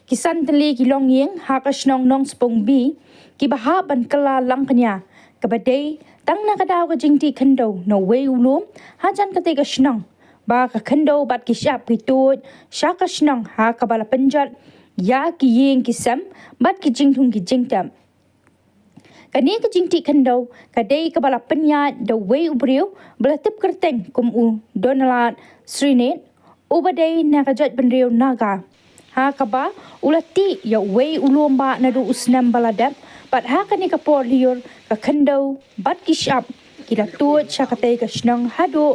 Kisan teli kilong yeng hakas nong nong spong bi kibaha ban kala lang kanya kabadai tang nakadaw ka jingti kendo no way ulum hajan kate ka shnang ba ka kendo bat kisyap kitut syaka shnang ha kabala penjat ya ki yeng kisam bat ki jingtung ki jingtam kani ka jingti kendo kadai kabala penyat the way ubriu belatip kerteng kum u donalat srinet ubadai nakajat benriu naga ha kaba ulati ya way ulomba nadu usnam baladap pat ha kani ka por liur ka kendo bat kishap kila tuat syakatay ka shnang hado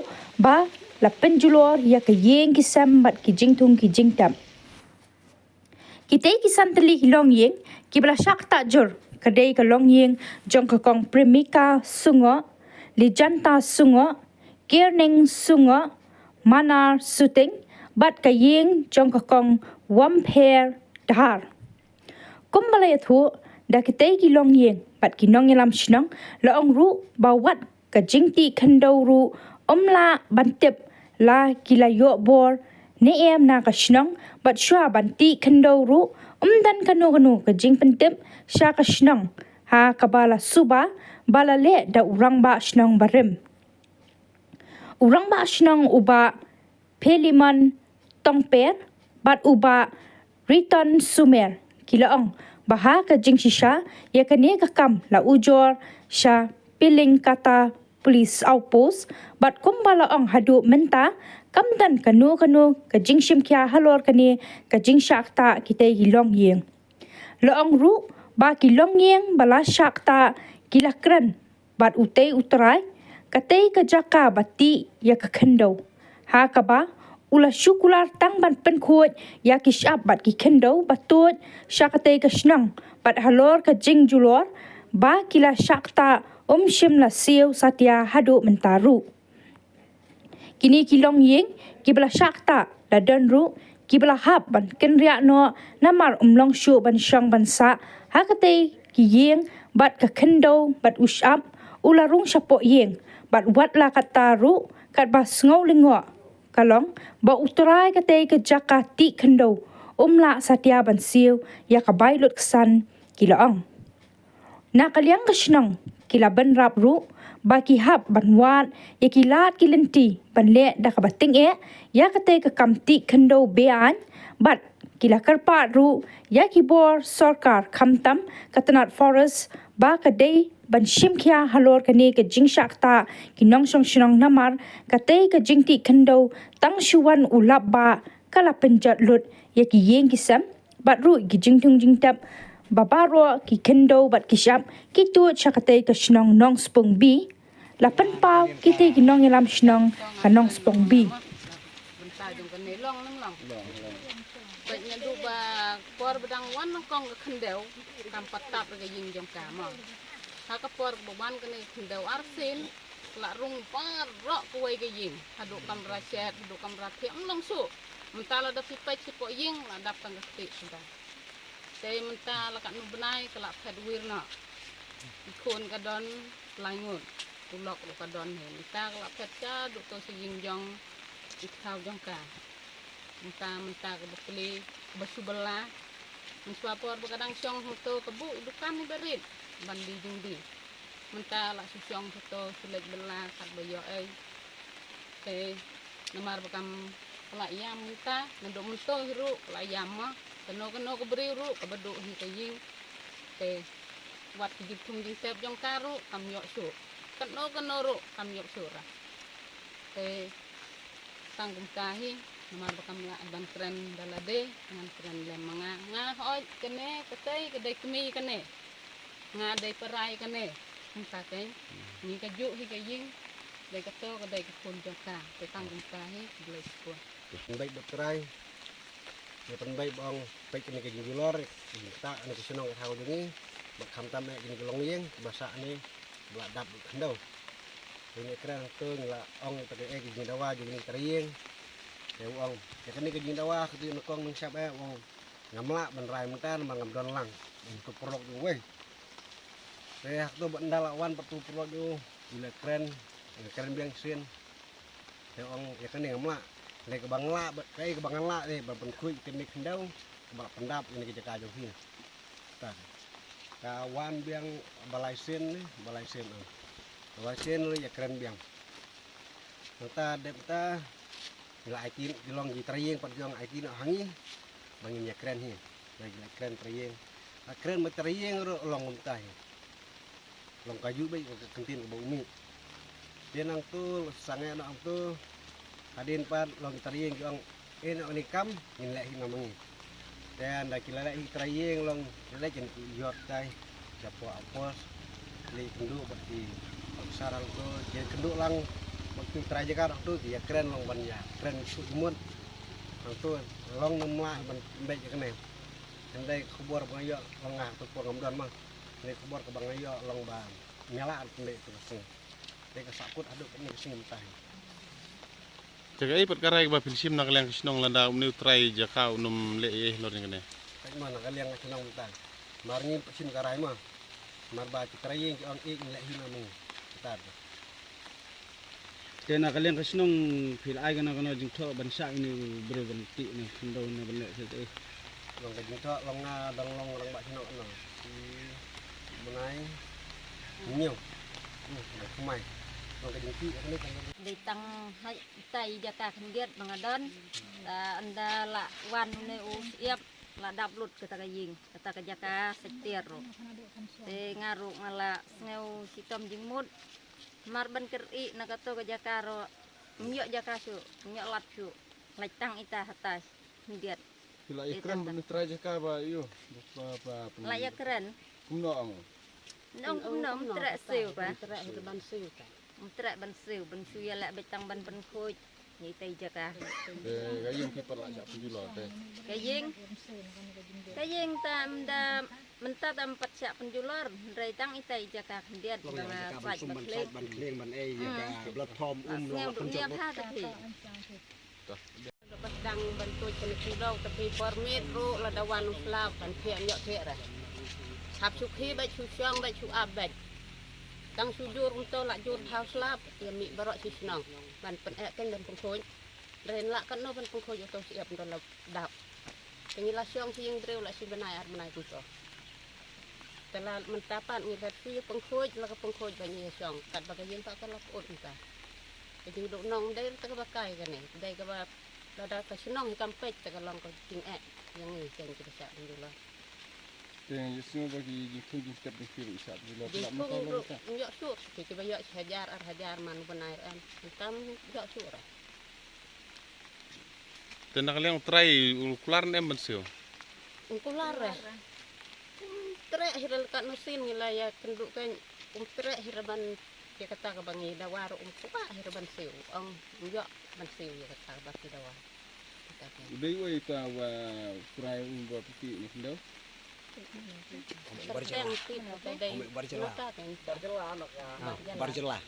ba la penjulor ya ka yeng kisam bat ki jingtung ki jingtam kitay kisan tali hilong yeng kibla syak tajur kadai ka long yeng jong ka kong premika sungo lijanta sungo kirning sungo manar suting bat ka yeng jong ka kong wampher dahar kumbalay thu da kitay ki long yeng bat ki nong yalam shnang la ong ru bawat ka jingti kendo ru omla bantip la kila yo bor ne em na ka shnang bat shwa banti kendo ru dan kanu ka jing pentip sha ka shnang ha kabala suba bala le da urang ba shnang barim urang ba shnang uba peliman tongper bat uba return sumer kilaong baha ka jing shisha ya kani ka kam la ujor sha piling kata police outpost bat kumbala ong hadu menta kamdan kanu ka jing shim kya halor kani ka jing shakta kitay hilong yeng laong ru ba kilong yeng bala shakta kilakran bat utay utray katay ka jaka bati ya ka kendo ha kaba ula syukular tang ban penkuat ya kishap bat ki kendo batut syakatay ka shnang bat halor ka jing julor ba kila syakta shim la siu satya hadu mentaru kini kilong yeng kibla syakta la danru kibla hap ban kenriak no namar long syu ban syang ban sa hakatay ki yeng bat ka kendo bat ushap ula rung syapok yeng bat wat la kataru kat bas ngau lingwa kalong ba utray katay ka jaka ti kendo la satya ban siu ya ka bailut kesan kilaang nakaliang ka shnang kila ban rap ru ba ki hap ban wat ya kilat kilenti ban le da ka bating ya katay ka kamti kendo bean bat kila karpat ru ya kibor sarkar kamtam katanat forest ba kadai ban shimkya halor kani ka jingshakta kinong song shnang namar katay ka jingti kendo tang shuwan ulap ba kala penjat lut ya ki yeng kisam bat ru ki jingtung jingtap babaro ki kendo bat kishap kitu chakatay ka shnang nong spong bi lapan pau kitay kinong yalam shnang kanong spong bi Banyak duba por bedang wan kong kendau tampat tap ke ying jom kama. Haka por beban kene kendau arsin la rung par rok kuai ke ying. Hadu kamera chat, hadu kamera tiam langsung. Mentala da pipai sipo ying la dap tang ke sudah. Saya mentala kat nu benai kelak ped wirna. Ikon kadon langut. Tulok lu kadon he. Menta kelak ped cha duk to si ying jong ikau jong ka. Menta ke bukli basubelah mensuapor bekadang syong hoto kebu dukan ni berit bandi jungdi menta la syong hoto sulit belah kat bayo te namar bekam pelayam menta ndok mento hiru pelayam mah keno ke beri ru ke beduk hi kaying te wat kijitung di sep jong karu kam yok su keno ru kam yok surah te tanggung kahi namar bakam la ban keren balade dengan keren lemanga oi kene ketei kedai kemi kene dai perai kene muka kai ni kaju hi kaying dai kato kedai kepun jaka te tanggung kahi boleh sepuluh baik berkerai ya baik bang baik ini kejing julor tak ini kesenong tahu ini bakam tamek ini gelong yeng masak ni belak dap kendau ini keren tu ngela ong pakai kejing dawa jadi kering ya uang ya kan ini kejing dawa ketu nekong nang siap uang ngamla benrai mentan mangam lang untuk perlok gue saya tu benda lawan petu perlok tu gila keren biang sin ya uang ya kan ini ngamla le ke bangla kayak ke bangla deh bapen kuy teknik kendau balak pendap ini kita kajau sini. Tak. Kawan biang balai sen ni, balai sen lu ya keren biang. Nata depta la aitin dilong di trayeng pat jong aitin hangi bangin ya keren hi. Lagi keren trayeng. Keren ma trayeng ro long muntah. Long kaju bai kentin ke bau mi. Dia nang tu sange nang tu hadin pat long trayeng jong ni kam in lek hi namangi. Dan dah kila lek hi trayeng long lek jen yot tai japo apos li kenduk berarti sarang tu je kenduk lang waktu trajegar tu dia keren long bannya keren su imut ang tu long nemla ban mbek kene andai kubur bangayo long ngah tu por ngamdan mah ni kubur ke bangayo long ban nyala mbek tu sing dek sakut aduk ni sing mentah jaga i perkara ba pilsim nak liang kisnong landa umni trai jaka unum le lor ngene tak mana kalian senang mentah marni sim karai mah mar ba trayeng ki ang ik lek hina mung tar Kena kalian kesenong fil ai kana jing tho ban sa ini bro ban ti ni ndo na ban le se long ka jingto long na dang long rang ba sinok no si bunai nhiều kumai long ka jingti ni kan Di tang hai tai jaka kendiat bangadon anda la wan ne usiap la dablut kata kaying kata kajaka setir ro te ngaru ngala ngeu sitom jingmut marban keri nakato kajaka ro myok jaka su myok lat su laitang ita hatas kendiat Kila ikran ban trai jaka ba yo ba la ya keren kumno ang nom trek siu pa Trek itu ban siu ka. trek ban siu ban su ya la betang ban ban khoj ni tai jaka gayung ki par la ja penjulo te Kayeng tam da mentat empat siap penjular reitang itai jaka kendiat long banga ka faj sum ban baklet ban kleng ban ei ya ka blood tom ngeu long dunia pha tapi Pedang bantu jenis pulau tapi permit ru ladawan uslap kan pia nyok pia dah. Hap sukhi baik susyang baik su abad. Tang sujur untuk lak jur house lap ya mi barok si senang. Ban pen kan dan pengkoj. Ren lak kan no ban pengkoj untuk siap untuk lap dap. Pengilas syong si yang dreu lak si benai ar benai kuso. Telah mentapan ngibat si pengkoj lak pengkoj banyak syong. Kat bagai yen tak kan lap ut entah. Jadi duk nong dai tak bakai kan ni. Dai ka ba ada kesenang hitam pek tegalong ke ting yang ni kan kita sak dulu. te yesu bagi jing tu jing step fil isat bila Jadi tak pun mata lo ta nyok sur kita bayar hajar manu benair an. Hitam nyok sur. tenak liang trai ukular nem bensio Ungkular eh. Trek hiral kat nusin ngilaya kenduk kan trek hiraban dia kata ke bangi dawar umpupa hiraban siu. Ang nyok ban siu ya kata baki dawar. udai wai ta wa trai umbo piti ni ndo Terteng tipu tadai. Barjelah. Barjelah. Barjelah.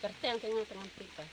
Terteng tengah pipa.